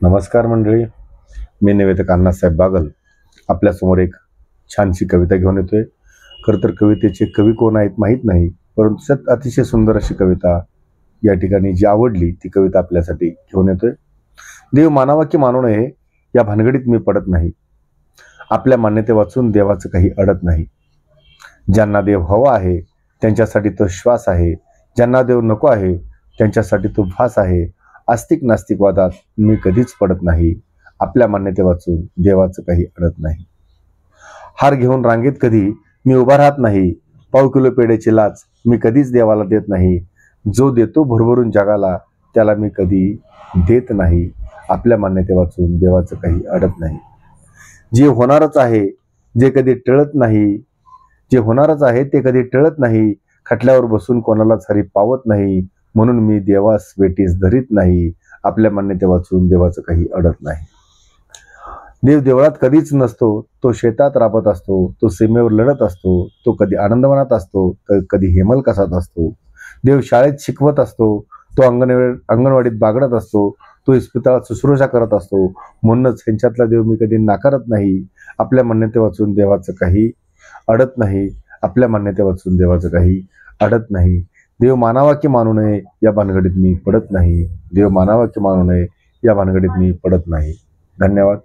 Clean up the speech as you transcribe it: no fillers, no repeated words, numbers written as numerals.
नमस्कार मंडळी, मी निवेदक अण्णासाहेब बागल आपल्यासमोर एक छानशी कविता घेऊन येतोय. खरं तर कवितेचे कवी कोण आहेत माहीत नाही, परंतु त्यात अतिशय सुंदर अशी कविता या ठिकाणी जी आवडली ती कविता आपल्यासाठी घेऊन येतोय. देव मानावा की मानू नये या भानगडीत मी पडत नाही. आपल्या मान्यते वाचून देवाचं काही अडत नाही. ज्यांना देव हवा आहे त्यांच्यासाठी तो श्वास आहे. ज्यांना देव नको आहे त्यांच्यासाठी तो भास आहे. आस्तिक नास्तिक वादात मी कधीच पडत नाही. आपल्या मान्यते वाचून देवाचं काही अडत नाही. हार घेऊन रांगेत कधी मी उभा राहत नाही. पाव किलो पेढ्याची लाच मी कधीच देवाला देत नाही. जो देतो भरभरून जगाला त्याला मी कधी देत नाही. आपल्या मान्यते वाचून देवाचं काही अडत नाही. जे होणारच आहे जे कधी टळत नाही, जे होणारच आहे ते कधी टळत नाही. खटल्यावर बसून कोणालाच हरी पावत नाही. म्हणून मी देवास वेटीस धरीत नाही. आपल्या मान्यते वाचून देवाचं काही अडत नाही. देव देवळात कधीच नसतो, तो शेतात राबत असतो, तो सीमेवर लढत असतो, तो कधी आनंदवनात असतो तर कधी हेमलकसात असतो. देव शाळेत शिकवत असतो, तो अंगणवाडीत बागडत असतो, तो इस्पितळात शुश्रूषा करत असतो. म्हणूनच ह्यांच्यातला देव मी कधी नाकारत नाही. आपल्या मान्यते वाचून देवाचं काही अडत नाही. आपल्या मान्यते वाचून देवाचं काही अडत नाही. देव मानावा की मानू नये या भानगडीत मी पडत नाही. देव मानावा की मानू नये या भानगडीत मी पडत नाही. धन्यवाद.